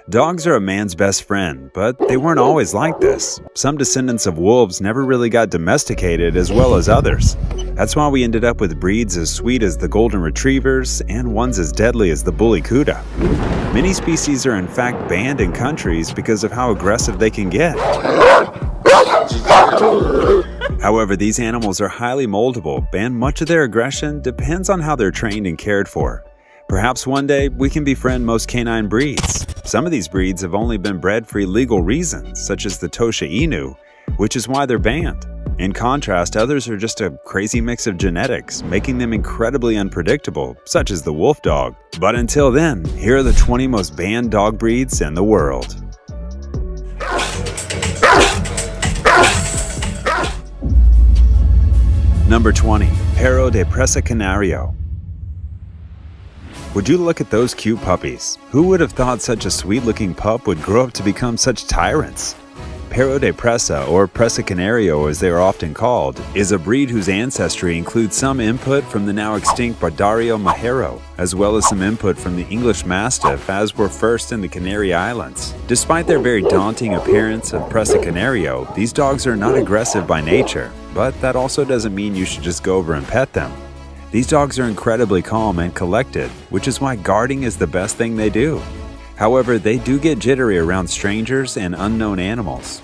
Dogs are a man's best friend, but they weren't always like this. Some descendants of wolves never really got domesticated as well as others. That's why we ended up with breeds as sweet as the golden retrievers and ones as deadly as the bully Cuda. Many species are in fact banned in countries because of how aggressive they can get. However, these animals are highly moldable, and much of their aggression depends on how they're trained and cared for. Perhaps one day we can befriend most canine breeds. Some of these breeds have only been bred for illegal reasons, such as the Tosha Inu, which is why they're banned. In contrast, others are just a crazy mix of genetics, making them incredibly unpredictable, such as the wolf dog. But until then, here are the 20 most banned dog breeds in the world. Number 20. Perro de Presa Canario. Would you look at those cute puppies? Who would have thought such a sweet-looking pup would grow up to become such tyrants? Perro de Presa, or Presa Canario as they are often called, is a breed whose ancestry includes some input from the now extinct Bardario Majero, as well as some input from the English Mastiff, as were first in the Canary Islands. Despite their very daunting appearance of Presa Canario, these dogs are not aggressive by nature, but that also doesn't mean you should just go over and pet them. These dogs are incredibly calm and collected, which is why guarding is the best thing they do. However, they do get jittery around strangers and unknown animals.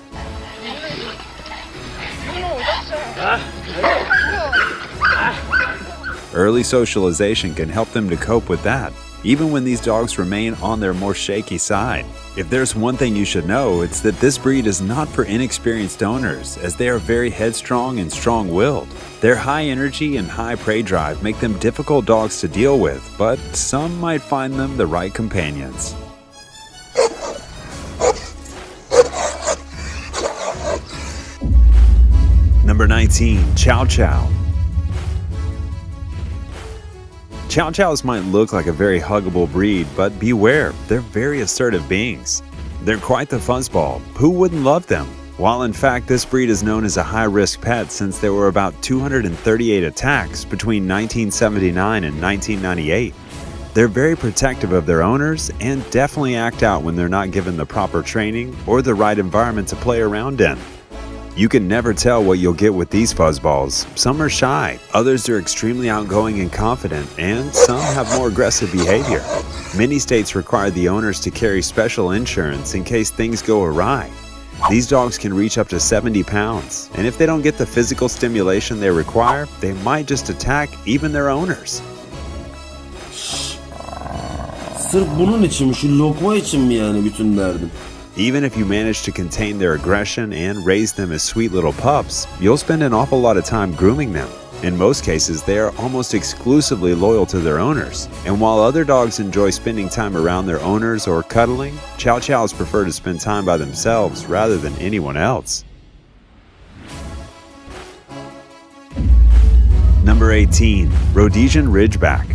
Early socialization can help them to cope with that, even when these dogs remain on their more shaky side. If there's one thing you should know, it's that this breed is not for inexperienced owners, as they are very headstrong and strong-willed. Their high energy and high prey drive make them difficult dogs to deal with, but some might find them the right companions. Number 19. Chow Chow. Chow Chows might look like a very huggable breed, but beware, they're very assertive beings. They're quite the fuzzball. Who wouldn't love them? While in fact this breed is known as a high-risk pet since there were about 238 attacks between 1979 and 1998. They're very protective of their owners and definitely act out when they're not given the proper training or the right environment to play around in. You can never tell what you'll get with these fuzzballs. Some are shy, others are extremely outgoing and confident, and some have more aggressive behavior. Many states require the owners to carry special insurance in case things go awry. These dogs can reach up to 70 pounds, and if they don't get the physical stimulation they require, they might just attack even their owners. Sırf bunun için mi, şu lokma için mi yani bütün derdim? Even if you manage to contain their aggression and raise them as sweet little pups, you'll spend an awful lot of time grooming them. In most cases, they are almost exclusively loyal to their owners. And while other dogs enjoy spending time around their owners or cuddling, Chow Chows prefer to spend time by themselves rather than anyone else. Number 18. Rhodesian Ridgeback.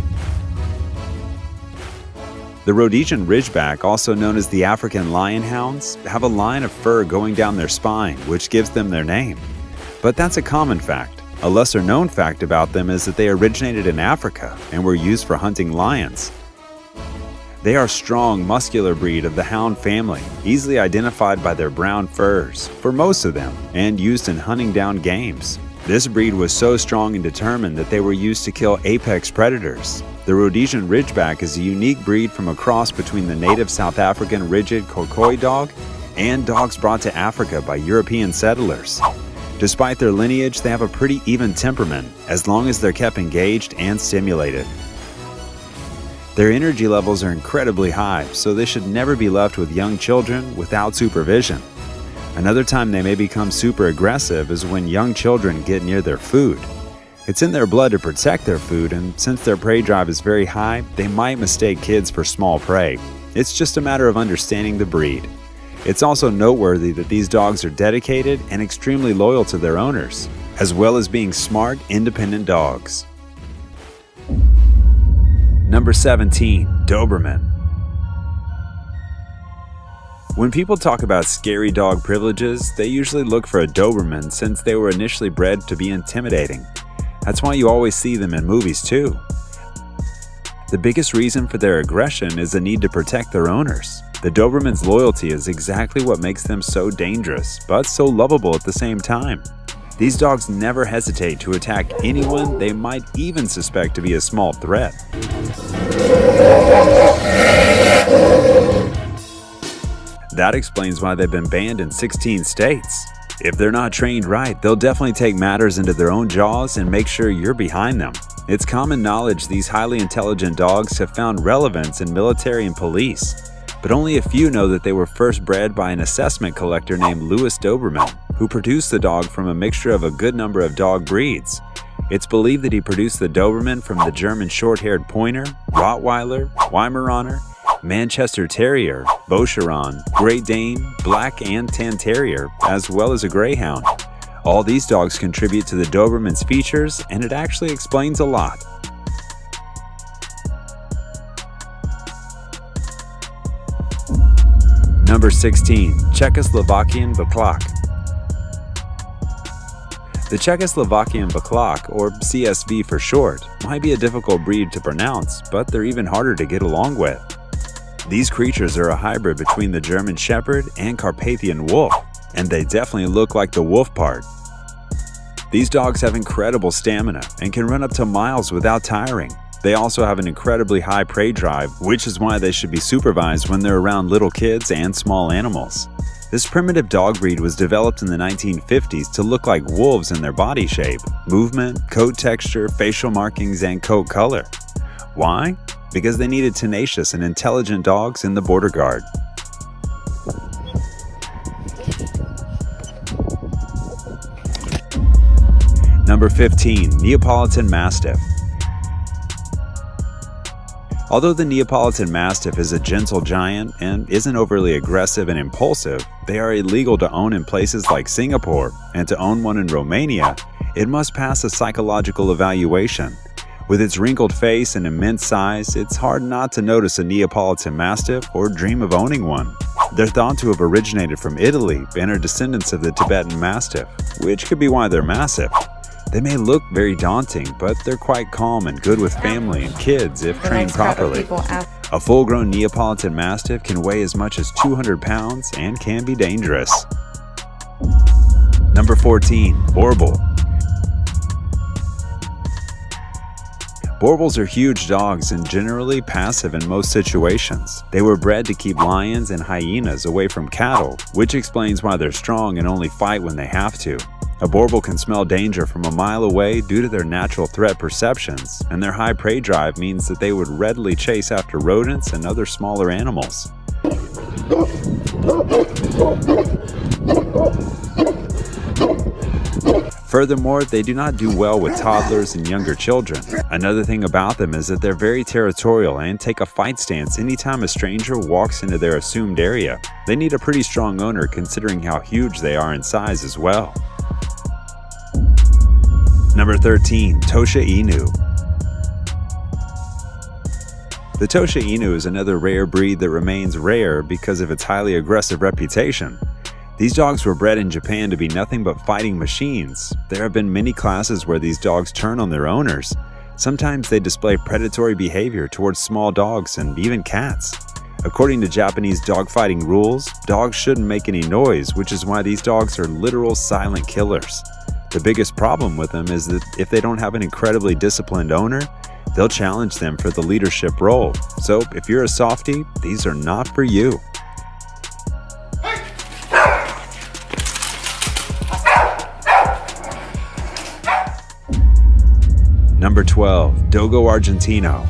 The Rhodesian Ridgeback, also known as the African Lion Hounds, have a line of fur going down their spine, which gives them their name. But that's a common fact. A lesser-known fact about them is that they originated in Africa and were used for hunting lions. They are a strong, muscular breed of the hound family, easily identified by their brown furs, for most of them, and used in hunting down games. This breed was so strong and determined that they were used to kill apex predators. The Rhodesian Ridgeback is a unique breed from a cross between the native South African rigid Khokoi dog and dogs brought to Africa by European settlers. Despite their lineage, they have a pretty even temperament, as long as they're kept engaged and stimulated. Their energy levels are incredibly high, so they should never be left with young children without supervision. Another time they may become super aggressive is when young children get near their food. It's in their blood to protect their food, and since their prey drive is very high, they might mistake kids for small prey. It's just a matter of understanding the breed. It's also noteworthy that these dogs are dedicated and extremely loyal to their owners, as well as being smart, independent dogs. Number 17. Doberman. When people talk about scary dog privileges, they usually look for a Doberman since they were initially bred to be intimidating. That's why you always see them in movies too. The biggest reason for their aggression is the need to protect their owners. The Doberman's loyalty is exactly what makes them so dangerous, but so lovable at the same time. These dogs never hesitate to attack anyone they might even suspect to be a small threat. That explains why they've been banned in 16 states. If they're not trained right, they'll definitely take matters into their own jaws and make sure you're behind them. It's common knowledge these highly intelligent dogs have found relevance in military and police, but only a few know that they were first bred by an assessment collector named Louis Doberman, who produced the dog from a mixture of a good number of dog breeds. It's believed that he produced the Doberman from the German Short-Haired Pointer, Rottweiler, Weimaraner, Manchester Terrier, Boscheron, Great Dane, Black and Tan Terrier, as well as a Greyhound. All these dogs contribute to the Doberman's features, and it actually explains a lot. Number 16. Czechoslovakian Vlk. The Czechoslovakian Vlk, or CSV for short, might be a difficult breed to pronounce, but they're even harder to get along with. These creatures are a hybrid between the German Shepherd and Carpathian Wolf, and they definitely look like the wolf part. These dogs have incredible stamina and can run up to miles without tiring. They also have an incredibly high prey drive, which is why they should be supervised when they're around little kids and small animals. This primitive dog breed was developed in the 1950s to look like wolves in their body shape, movement, coat texture, facial markings, and coat color. Why? Because they needed tenacious and intelligent dogs in the border guard. Number 15. Neapolitan Mastiff. Although the Neapolitan Mastiff is a gentle giant and isn't overly aggressive and impulsive, they are illegal to own in places like Singapore, and to own one in Romania, it must pass a psychological evaluation. With its wrinkled face and immense size, it's hard not to notice a Neapolitan Mastiff or dream of owning one. They're thought to have originated from Italy and are descendants of the Tibetan Mastiff, which could be why they're massive. They may look very daunting, but they're quite calm and good with family and kids if trained properly. A full-grown Neapolitan Mastiff can weigh as much as 200 pounds and can be dangerous. Number 14. Borbal. Borbals are huge dogs and generally passive in most situations. They were bred to keep lions and hyenas away from cattle, which explains why they're strong and only fight when they have to. A Borbal can smell danger from a mile away due to their natural threat perceptions, and their high prey drive means that they would readily chase after rodents and other smaller animals. Furthermore, they do not do well with toddlers and younger children. Another thing about them is that they're very territorial and take a fight stance anytime a stranger walks into their assumed area. They need a pretty strong owner considering how huge they are in size as well. Number 13. Tosha Inu. The Tosha Inu is another rare breed that remains rare because of its highly aggressive reputation. These dogs were bred in Japan to be nothing but fighting machines. There have been many classes where these dogs turn on their owners. Sometimes they display predatory behavior towards small dogs and even cats. According to Japanese dogfighting rules, dogs shouldn't make any noise, which is why these dogs are literal silent killers. The biggest problem with them is that if they don't have an incredibly disciplined owner, they'll challenge them for the leadership role. So if you're a softie, these are not for you. Number 12. Dogo Argentino.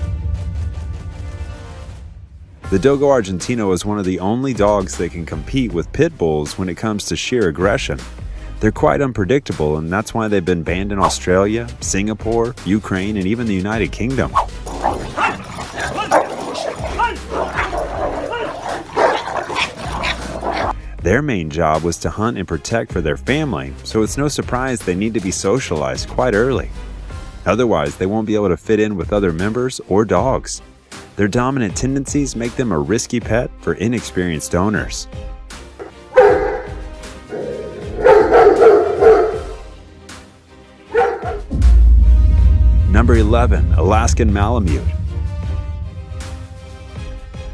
The Dogo Argentino is one of the only dogs that can compete with pit bulls when it comes to sheer aggression. They're quite unpredictable, and that's why they've been banned in Australia, Singapore, Ukraine, and even the United Kingdom. Their main job was to hunt and protect for their family, so it's no surprise they need to be socialized quite early. Otherwise, they won't be able to fit in with other members or dogs. Their dominant tendencies make them a risky pet for inexperienced owners. Number 11. Alaskan Malamute.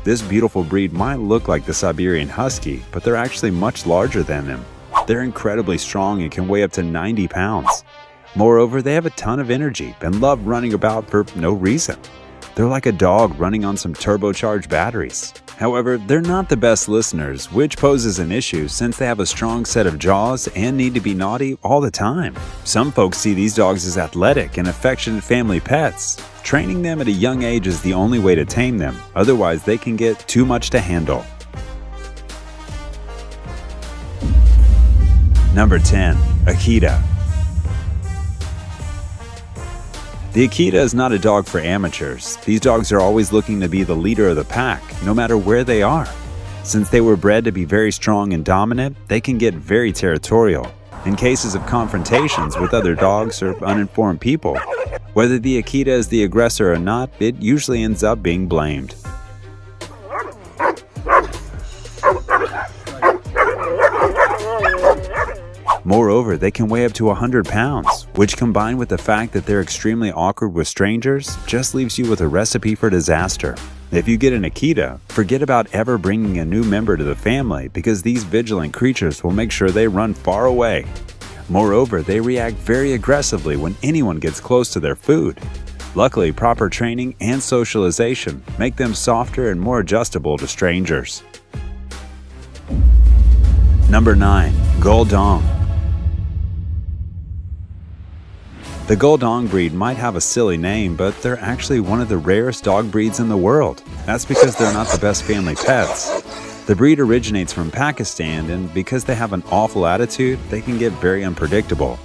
The This beautiful breed might look like the Siberian Husky, but they're actually much larger than them. They're incredibly strong and can weigh up to 90 pounds. Moreover, they have a ton of energy and love running about for no reason. They're like a dog running on some turbocharged batteries. However, they're not the best listeners, which poses an issue since they have a strong set of jaws and need to be naughty all the time. Some folks see these dogs as athletic and affectionate family pets. Training them at a young age is the only way to tame them, otherwise they can get too much to handle. Number 10. Akita. The Akita is not a dog for amateurs. These dogs are always looking to be the leader of the pack, no matter where they are. Since they were bred to be very strong and dominant, they can get very territorial. In cases of confrontations with other dogs or uninformed people, whether the Akita is the aggressor or not, it usually ends up being blamed. Moreover, they can weigh up to 100 pounds, which combined with the fact that they're extremely awkward with strangers, just leaves you with a recipe for disaster. If you get an Akita, forget about ever bringing a new member to the family because these vigilant creatures will make sure they run far away. Moreover, they react very aggressively when anyone gets close to their food. Luckily, proper training and socialization make them softer and more adjustable to strangers. Number 9. Guldong. The Guldong breed might have a silly name, but they're actually one of the rarest dog breeds in the world. That's because they're not the best family pets. The breed originates from Pakistan, and because they have an awful attitude, they can get very unpredictable.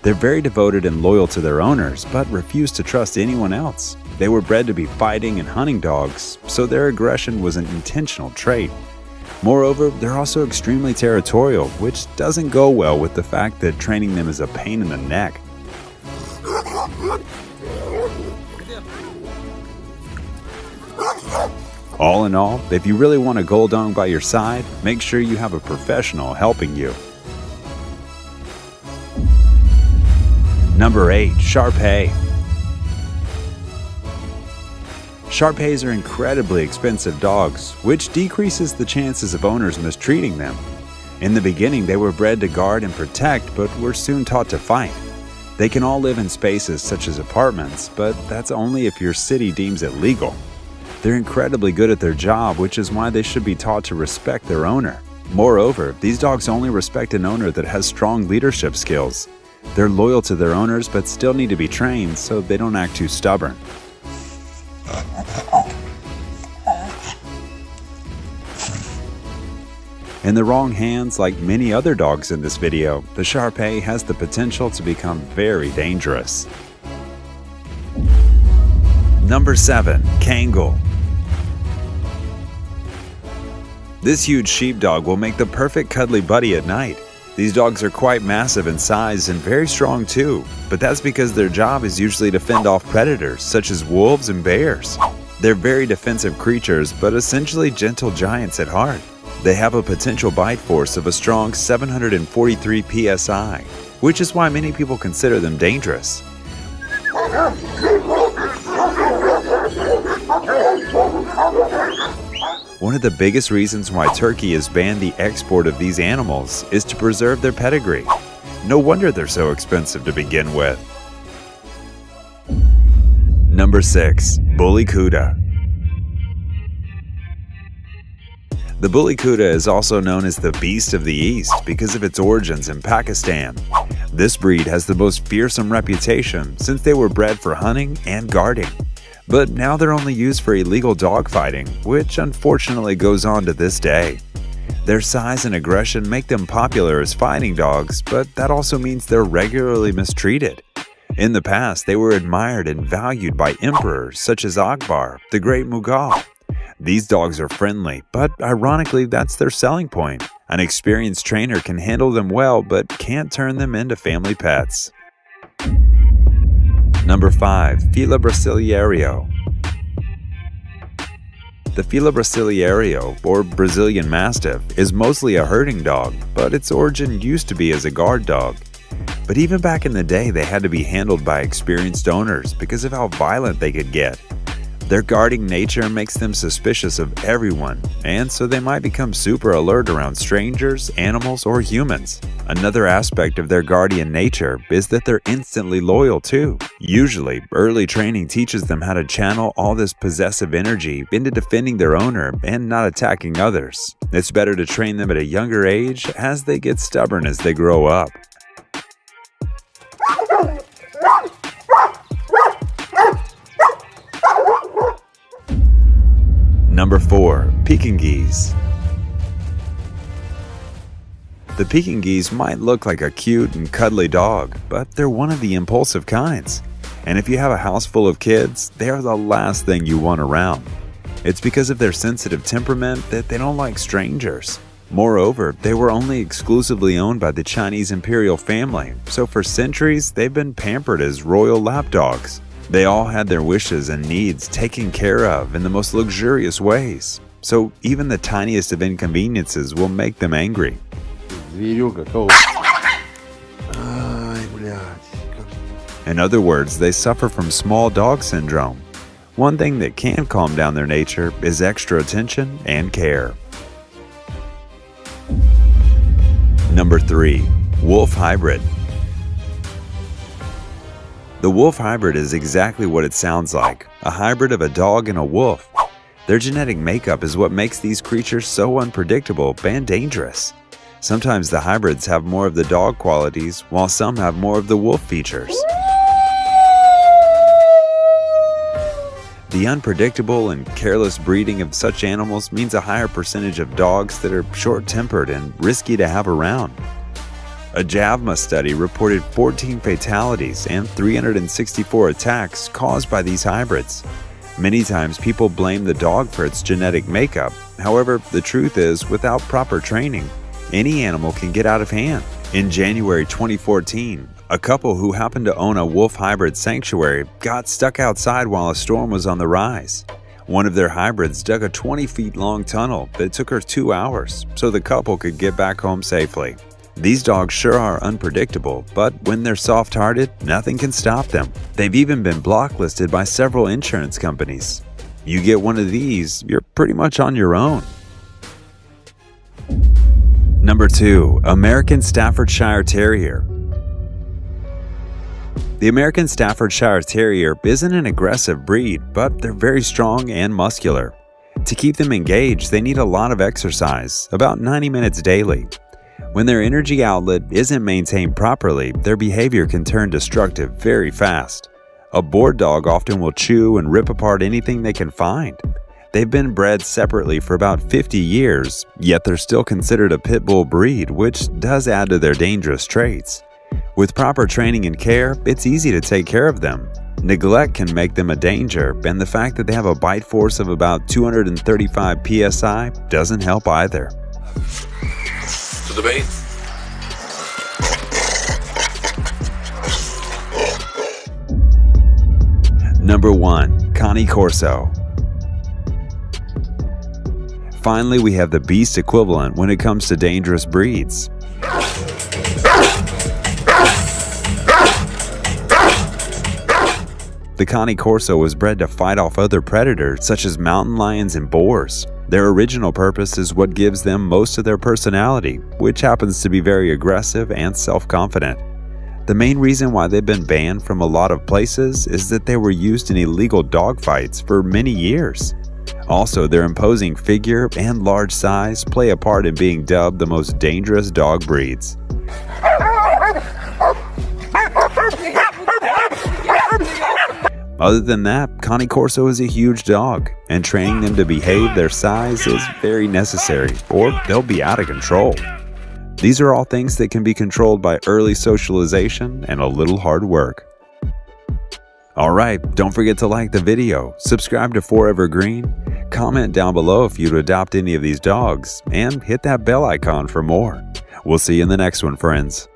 They're very devoted and loyal to their owners, but refuse to trust anyone else. They were bred to be fighting and hunting dogs, so their aggression was an intentional trait. Moreover, they're also extremely territorial, which doesn't go well with the fact that training them is a pain in the neck. All in all, if you really want a Guldong by your side, make sure you have a professional helping you. Number 8. Shar-Pei. Shar-Peis are incredibly expensive dogs, which decreases the chances of owners mistreating them. In the beginning, they were bred to guard and protect, but were soon taught to fight. They can all live in spaces such as apartments, but that's only if your city deems it legal. They're incredibly good at their job, which is why they should be taught to respect their owner. Moreover, these dogs only respect an owner that has strong leadership skills. They're loyal to their owners but still need to be trained so they don't act too stubborn. In the wrong hands, like many other dogs in this video, the Shar-Pei has the potential to become very dangerous. Number 7. Kangal. This huge sheepdog will make the perfect cuddly buddy at night. These dogs are quite massive in size and very strong too, but that's because their job is usually to fend off predators such as wolves and bears. They're very defensive creatures, but essentially gentle giants at heart. They have a potential bite force of a strong 743 psi, which is why many people consider them dangerous. One of the biggest reasons why Turkey has banned the export of these animals is to preserve their pedigree. No wonder they're so expensive to begin with. Number 6. Bully Kuda. The Bully Kuda is also known as the Beast of the East because of its origins in Pakistan. This breed has the most fearsome reputation since they were bred for hunting and guarding. But now they're only used for illegal dogfighting, which unfortunately goes on to this day. Their size and aggression make them popular as fighting dogs, but that also means they're regularly mistreated. In the past, they were admired and valued by emperors such as Akbar, the Great Mughal. These dogs are friendly, but ironically, that's their selling point. An experienced trainer can handle them well, but can't turn them into family pets. Number 5. Fila Brasileiro. The Fila Brasileiro, or Brazilian Mastiff, is mostly a herding dog, but its origin used to be as a guard dog. But even back in the day, they had to be handled by experienced owners because of how violent they could get. Their guarding nature makes them suspicious of everyone, and so they might become super alert around strangers, animals, or humans. Another aspect of their guardian nature is that they're instantly loyal too. Usually, early training teaches them how to channel all this possessive energy into defending their owner and not attacking others. It's better to train them at a younger age as they get stubborn as they grow up. Number 4. Pekingese. The Pekingese might look like a cute and cuddly dog, but they're one of the impulsive kinds. And if you have a house full of kids, they are the last thing you want around. It's because of their sensitive temperament that they don't like strangers. Moreover, they were only exclusively owned by the Chinese imperial family, so for centuries they've been pampered as royal lapdogs. They all had their wishes and needs taken care of in the most luxurious ways, so even the tiniest of inconveniences will make them angry. In other words, they suffer from small dog syndrome. One thing that can calm down their nature is extra attention and care. Number 3. Wolf hybrid. The wolf hybrid is exactly what it sounds like, a hybrid of a dog and a wolf. Their genetic makeup is what makes these creatures so unpredictable and dangerous. Sometimes the hybrids have more of the dog qualities, while some have more of the wolf features. The unpredictable and careless breeding of such animals means a higher percentage of dogs that are short-tempered and risky to have around. A JAVMA study reported 14 fatalities and 364 attacks caused by these hybrids. Many times people blame the dog for its genetic makeup. However, the truth is, without proper training, any animal can get out of hand. In January 2014, a couple who happened to own a wolf hybrid sanctuary got stuck outside while a storm was on the rise. One of their hybrids dug a 20 feet long tunnel that took her 2 hours so the couple could get back home safely. These dogs sure are unpredictable, but when they're soft-hearted, nothing can stop them. They've even been blocklisted by several insurance companies. You get one of these, you're pretty much on your own. Number 2. American Staffordshire Terrier. The American Staffordshire Terrier isn't an aggressive breed, but they're very strong and muscular. To keep them engaged, they need a lot of exercise, about 90 minutes daily. When their energy outlet isn't maintained properly, their behavior can turn destructive very fast. A bored dog often will chew and rip apart anything they can find. They've been bred separately for about 50 years, yet they're still considered a pit bull breed, which does add to their dangerous traits. With proper training and care, it's easy to take care of them. Neglect can make them a danger, and the fact that they have a bite force of about 235 psi doesn't help either. To the bait. Number 1. Cane Corso. Finally, we have the beast equivalent when it comes to dangerous breeds. The Cane Corso was bred to fight off other predators such as mountain lions and boars. Their original purpose is what gives them most of their personality, which happens to be very aggressive and self-confident. The main reason why they've been banned from a lot of places is that they were used in illegal dogfights for many years. Also, their imposing figure and large size play a part in being dubbed the most dangerous dog breeds. Other than that, Cane Corso is a huge dog, and training them to behave their size is very necessary, or they'll be out of control. These are all things that can be controlled by early socialization and a little hard work. Alright, don't forget to like the video, subscribe to Forever Green, comment down below if you'd adopt any of these dogs, and hit that bell icon for more. We'll see you in the next one, friends.